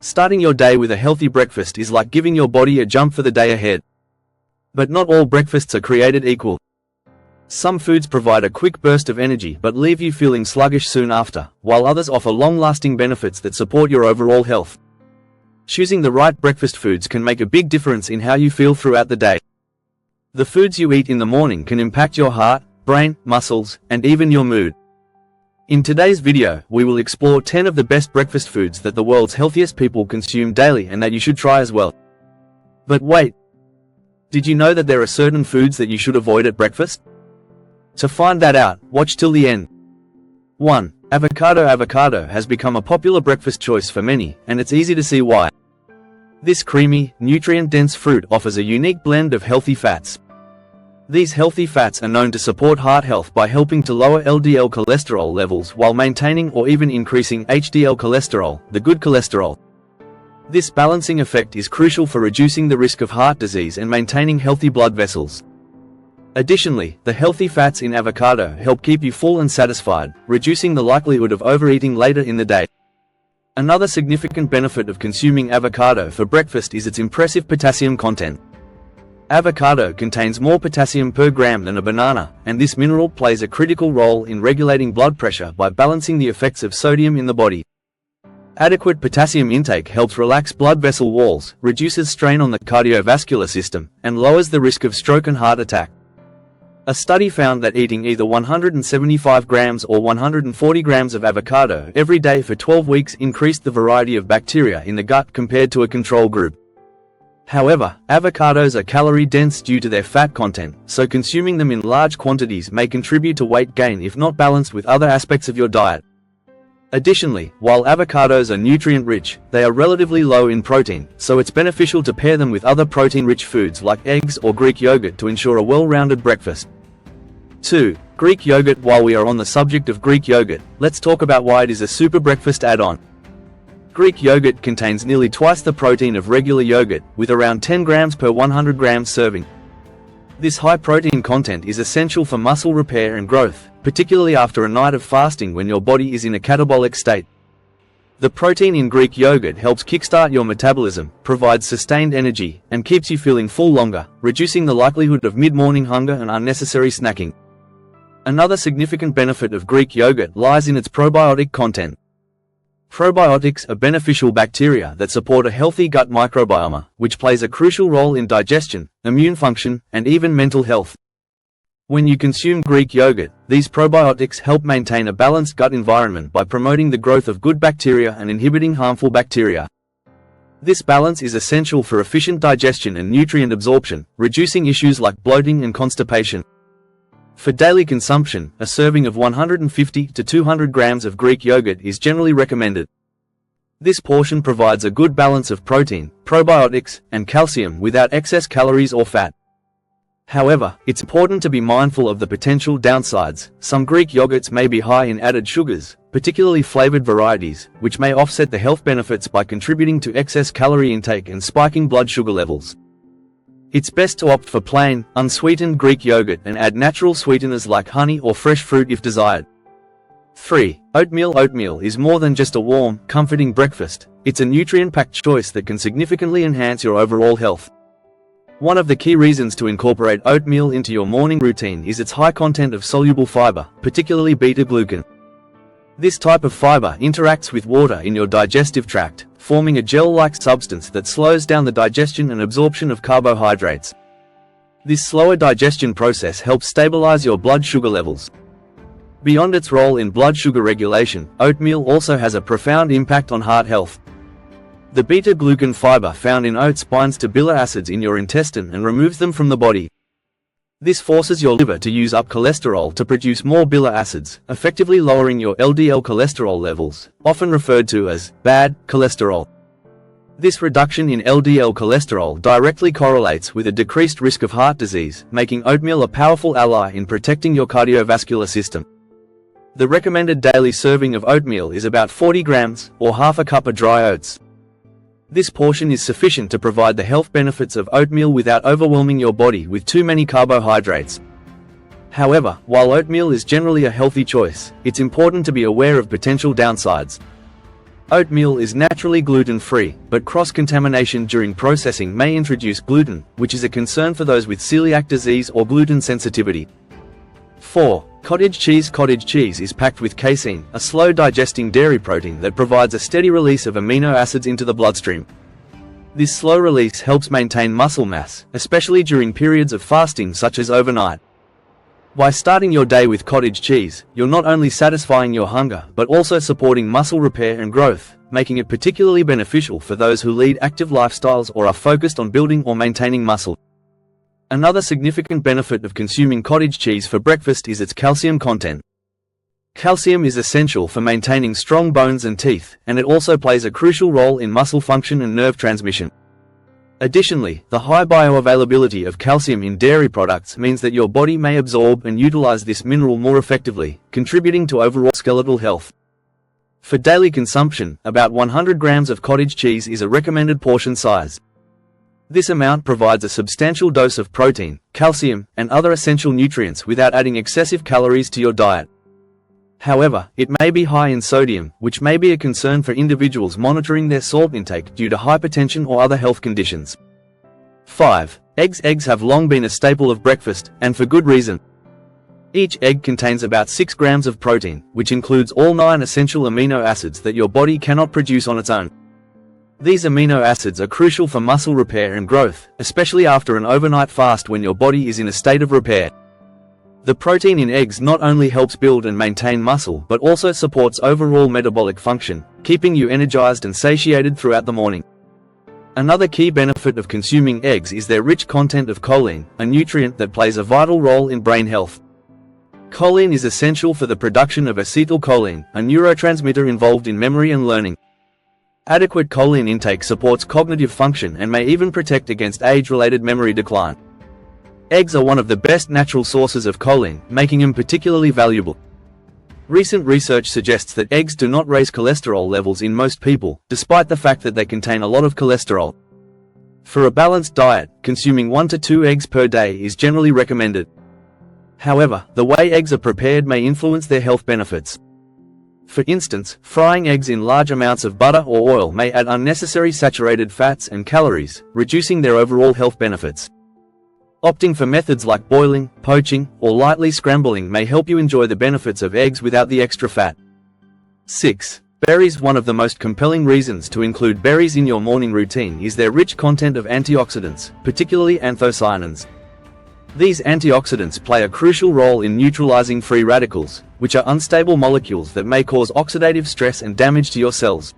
Starting your day with a healthy breakfast is like giving your body a jump for the day ahead. But not all breakfasts are created equal. Some foods provide a quick burst of energy but leave you feeling sluggish soon after, while others offer long-lasting benefits that support your overall health. Choosing the right breakfast foods can make a big difference in how you feel throughout the day. The foods you eat in the morning can impact your heart, brain, muscles, and even your mood. In today's video, we will explore 10 of the best breakfast foods that the world's healthiest people consume daily and that you should try as well. But wait! Did you know that there are certain foods that you should avoid at breakfast? To find that out, watch till the end. 1. Avocado. Avocado has become a popular breakfast choice for many, and it's easy to see why. This creamy, nutrient-dense fruit offers a unique blend of healthy fats. These healthy fats are known to support heart health by helping to lower LDL cholesterol levels while maintaining or even increasing HDL cholesterol, the good cholesterol. This balancing effect is crucial for reducing the risk of heart disease and maintaining healthy blood vessels. Additionally, the healthy fats in avocado help keep you full and satisfied, reducing the likelihood of overeating later in the day. Another significant benefit of consuming avocado for breakfast is its impressive potassium content. Avocado contains more potassium per gram than a banana, and this mineral plays a critical role in regulating blood pressure by balancing the effects of sodium in the body. Adequate potassium intake helps relax blood vessel walls, reduces strain on the cardiovascular system, and lowers the risk of stroke and heart attack. A study found that eating either 175 grams or 140 grams of avocado every day for 12 weeks increased the variety of bacteria in the gut compared to a control group. However, avocados are calorie-dense due to their fat content, so consuming them in large quantities may contribute to weight gain if not balanced with other aspects of your diet. Additionally, while avocados are nutrient-rich, they are relatively low in protein, so it's beneficial to pair them with other protein-rich foods like eggs or Greek yogurt to ensure a well-rounded breakfast. 2. Greek yogurt. While we are on the subject of Greek yogurt, let's talk about why it is a super breakfast add-on. Greek yogurt contains nearly twice the protein of regular yogurt, with around 10 grams per 100 grams serving. This high protein content is essential for muscle repair and growth, particularly after a night of fasting when your body is in a catabolic state. The protein in Greek yogurt helps kickstart your metabolism, provides sustained energy, and keeps you feeling full longer, reducing the likelihood of mid-morning hunger and unnecessary snacking. Another significant benefit of Greek yogurt lies in its probiotic content. Probiotics are beneficial bacteria that support a healthy gut microbiome, which plays a crucial role in digestion, immune function, and even mental health. When you consume Greek yogurt, these probiotics help maintain a balanced gut environment by promoting the growth of good bacteria and inhibiting harmful bacteria. This balance is essential for efficient digestion and nutrient absorption, reducing issues like bloating and constipation. For daily consumption, a serving of 150 to 200 grams of Greek yogurt is generally recommended. This portion provides a good balance of protein, probiotics, and calcium without excess calories or fat. However, it's important to be mindful of the potential downsides. Some Greek yogurts may be high in added sugars, particularly flavored varieties, which may offset the health benefits by contributing to excess calorie intake and spiking blood sugar levels. It's best to opt for plain, unsweetened Greek yogurt and add natural sweeteners like honey or fresh fruit if desired. 3. Oatmeal. Oatmeal is more than just a warm, comforting breakfast. It's a nutrient-packed choice that can significantly enhance your overall health. One of the key reasons to incorporate oatmeal into your morning routine is its high content of soluble fiber, particularly beta-glucan. This type of fiber interacts with water in your digestive tract, forming a gel-like substance that slows down the digestion and absorption of carbohydrates. This slower digestion process helps stabilize your blood sugar levels. Beyond its role in blood sugar regulation, oatmeal also has a profound impact on heart health. The beta-glucan fiber found in oats binds to bile acids in your intestine and removes them from the body. This forces your liver to use up cholesterol to produce more bile acids, effectively lowering your LDL cholesterol levels, often referred to as bad cholesterol. This reduction in LDL cholesterol directly correlates with a decreased risk of heart disease, making oatmeal a powerful ally in protecting your cardiovascular system. The recommended daily serving of oatmeal is about 40 grams, or half a cup of dry oats. This portion is sufficient to provide the health benefits of oatmeal without overwhelming your body with too many carbohydrates. However, while oatmeal is generally a healthy choice, it's important to be aware of potential downsides. Oatmeal is naturally gluten-free, but cross-contamination during processing may introduce gluten, which is a concern for those with celiac disease or gluten sensitivity. 4. Cottage cheese. Cottage cheese is packed with casein, a slow-digesting dairy protein that provides a steady release of amino acids into the bloodstream. This slow release helps maintain muscle mass, especially during periods of fasting such as overnight. By starting your day with cottage cheese, you're not only satisfying your hunger but also supporting muscle repair and growth, making it particularly beneficial for those who lead active lifestyles or are focused on building or maintaining muscle. Another significant benefit of consuming cottage cheese for breakfast is its calcium content. Calcium is essential for maintaining strong bones and teeth, and it also plays a crucial role in muscle function and nerve transmission. Additionally, the high bioavailability of calcium in dairy products means that your body may absorb and utilize this mineral more effectively, contributing to overall skeletal health. For daily consumption, about 100 grams of cottage cheese is a recommended portion size. This amount provides a substantial dose of protein, calcium, and other essential nutrients without adding excessive calories to your diet. However, it may be high in sodium, which may be a concern for individuals monitoring their salt intake due to hypertension or other health conditions. 5. Eggs. Eggs have long been a staple of breakfast, and for good reason. Each egg contains about 6 grams of protein, which includes all 9 essential amino acids that your body cannot produce on its own. These amino acids are crucial for muscle repair and growth, especially after an overnight fast when your body is in a state of repair. The protein in eggs not only helps build and maintain muscle but also supports overall metabolic function, keeping you energized and satiated throughout the morning. Another key benefit of consuming eggs is their rich content of choline, a nutrient that plays a vital role in brain health. Choline is essential for the production of acetylcholine, a neurotransmitter involved in memory and learning. Adequate choline intake supports cognitive function and may even protect against age-related memory decline. Eggs are one of the best natural sources of choline, making them particularly valuable. Recent research suggests that eggs do not raise cholesterol levels in most people, despite the fact that they contain a lot of cholesterol. For a balanced diet, consuming 1 to 2 eggs per day is generally recommended. However, the way eggs are prepared may influence their health benefits. For instance, frying eggs in large amounts of butter or oil may add unnecessary saturated fats and calories, reducing their overall health benefits. Opting for methods like boiling, poaching, or lightly scrambling may help you enjoy the benefits of eggs without the extra fat. 6. Berries. One of the most compelling reasons to include berries in your morning routine is their rich content of antioxidants, particularly anthocyanins. These antioxidants play a crucial role in neutralizing free radicals, which are unstable molecules that may cause oxidative stress and damage to your cells.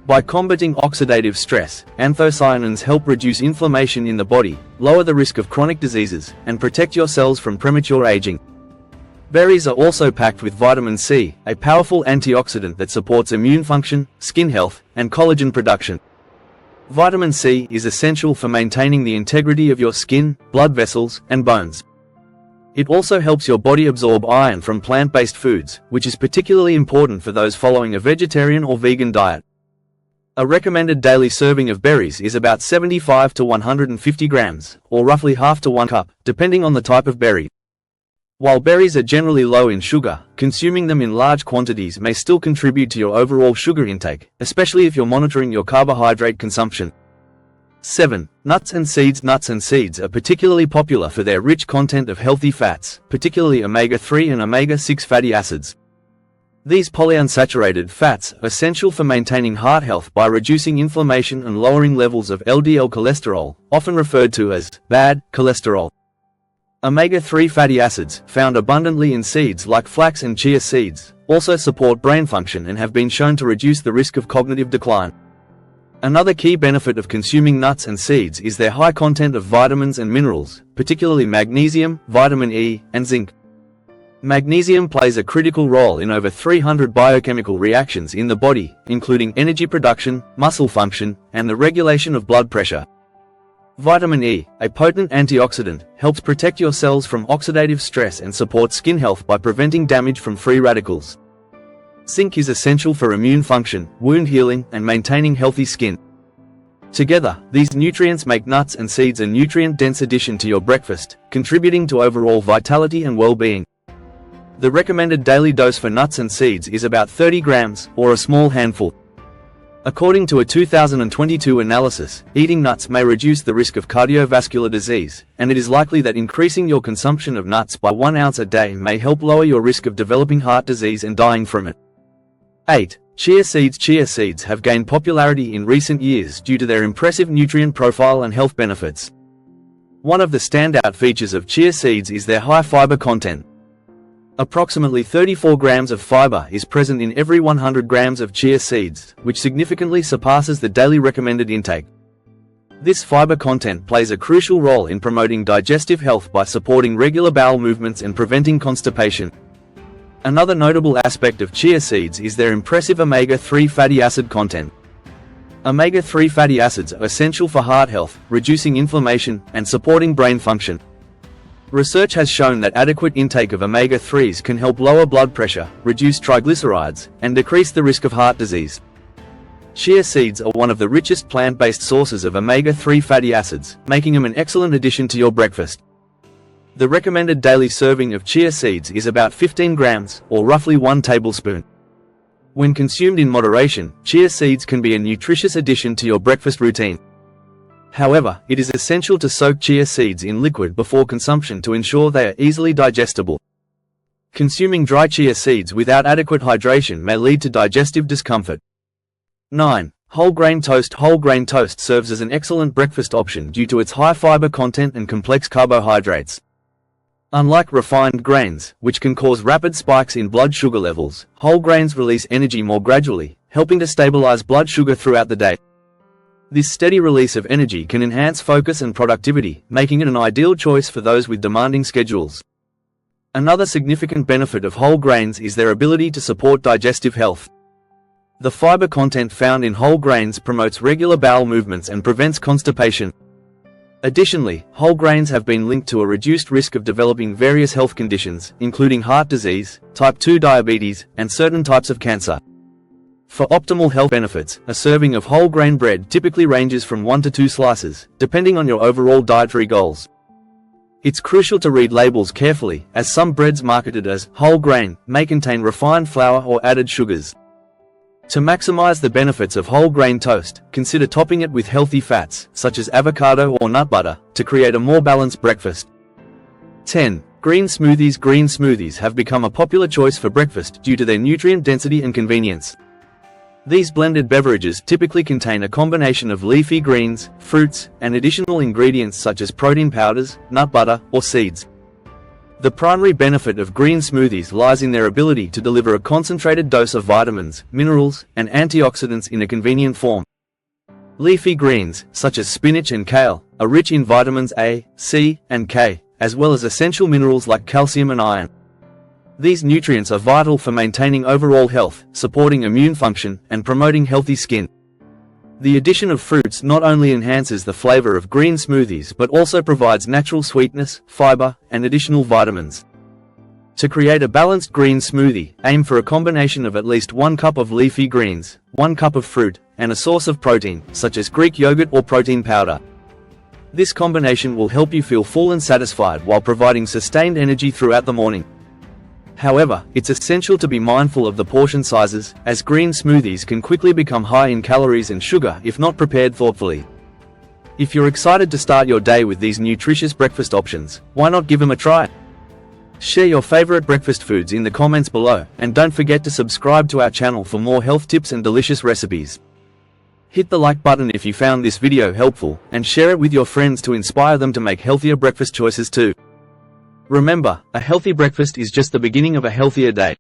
By combating oxidative stress, anthocyanins help reduce inflammation in the body, lower the risk of chronic diseases, and protect your cells from premature aging. Berries are also packed with vitamin C, a powerful antioxidant that supports immune function, skin health, and collagen production. Vitamin C is essential for maintaining the integrity of your skin, blood vessels, and bones. It also helps your body absorb iron from plant-based foods, which is particularly important for those following a vegetarian or vegan diet. A recommended daily serving of berries is about 75 to 150 grams, or roughly half to 1 cup, depending on the type of berry. While berries are generally low in sugar, consuming them in large quantities may still contribute to your overall sugar intake, especially if you're monitoring your carbohydrate consumption. 7. Nuts and seeds. Nuts and seeds are particularly popular for their rich content of healthy fats, particularly omega-3 and omega-6 fatty acids. These polyunsaturated fats are essential for maintaining heart health by reducing inflammation and lowering levels of LDL cholesterol, often referred to as bad cholesterol. Omega-3 fatty acids, found abundantly in seeds like flax and chia seeds, also support brain function and have been shown to reduce the risk of cognitive decline. Another key benefit of consuming nuts and seeds is their high content of vitamins and minerals, particularly magnesium, vitamin E, and zinc. Magnesium plays a critical role in over 300 biochemical reactions in the body, including energy production, muscle function, and the regulation of blood pressure. Vitamin E, a potent antioxidant, helps protect your cells from oxidative stress and supports skin health by preventing damage from free radicals. Zinc is essential for immune function, wound healing, and maintaining healthy skin. Together, these nutrients make nuts and seeds a nutrient-dense addition to your breakfast, contributing to overall vitality and well-being. The recommended daily dose for nuts and seeds is about 30 grams, or a small handful. According to a 2022 analysis, eating nuts may reduce the risk of cardiovascular disease, and it is likely that increasing your consumption of nuts by 1 ounce a day may help lower your risk of developing heart disease and dying from it. 8. Chia seeds. Chia seeds have gained popularity in recent years due to their impressive nutrient profile and health benefits. One of the standout features of chia seeds is their high fiber content. Approximately 34 grams of fiber is present in every 100 grams of chia seeds, which significantly surpasses the daily recommended intake. This fiber content plays a crucial role in promoting digestive health by supporting regular bowel movements and preventing constipation. Another notable aspect of chia seeds is their impressive omega-3 fatty acid content. Omega-3 fatty acids are essential for heart health, reducing inflammation, and supporting brain function. Research has shown that adequate intake of omega-3s can help lower blood pressure, reduce triglycerides, and decrease the risk of heart disease. Chia seeds are one of the richest plant-based sources of omega-3 fatty acids, making them an excellent addition to your breakfast. The recommended daily serving of chia seeds is about 15 grams, or roughly 1 tablespoon. When consumed in moderation, chia seeds can be a nutritious addition to your breakfast routine. However, it is essential to soak chia seeds in liquid before consumption to ensure they are easily digestible. Consuming dry chia seeds without adequate hydration may lead to digestive discomfort. 9. Whole grain toast. Whole grain toast serves as an excellent breakfast option due to its high fiber content and complex carbohydrates. Unlike refined grains, which can cause rapid spikes in blood sugar levels, whole grains release energy more gradually, helping to stabilize blood sugar throughout the day. This steady release of energy can enhance focus and productivity, making it an ideal choice for those with demanding schedules. Another significant benefit of whole grains is their ability to support digestive health. The fiber content found in whole grains promotes regular bowel movements and prevents constipation. Additionally, whole grains have been linked to a reduced risk of developing various health conditions, including heart disease, type 2 diabetes, and certain types of cancer. For optimal health benefits, a serving of whole grain bread typically ranges from 1 to 2 slices, depending on your overall dietary goals. It's crucial to read labels carefully, as some breads marketed as whole grain may contain refined flour or added sugars. To maximize the benefits of whole grain toast, consider topping it with healthy fats, such as avocado or nut butter, to create a more balanced breakfast. 10. Green smoothies. Green smoothies have become a popular choice for breakfast due to their nutrient density and convenience. These blended beverages typically contain a combination of leafy greens, fruits, and additional ingredients such as protein powders, nut butter, or seeds. The primary benefit of green smoothies lies in their ability to deliver a concentrated dose of vitamins, minerals, and antioxidants in a convenient form. Leafy greens, such as spinach and kale, are rich in vitamins A, C, and K, as well as essential minerals like calcium and iron. These nutrients are vital for maintaining overall health, supporting immune function, and promoting healthy skin. The addition of fruits not only enhances the flavor of green smoothies but also provides natural sweetness, fiber, and additional vitamins. To create a balanced green smoothie, aim for a combination of at least 1 cup of leafy greens, 1 cup of fruit, and a source of protein, such as Greek yogurt or protein powder. This combination will help you feel full and satisfied while providing sustained energy throughout the morning. However, it's essential to be mindful of the portion sizes, as green smoothies can quickly become high in calories and sugar if not prepared thoughtfully. If you're excited to start your day with these nutritious breakfast options, why not give them a try? Share your favorite breakfast foods in the comments below, and don't forget to subscribe to our channel for more health tips and delicious recipes. Hit the like button if you found this video helpful, and share it with your friends to inspire them to make healthier breakfast choices too. Remember, a healthy breakfast is just the beginning of a healthier day.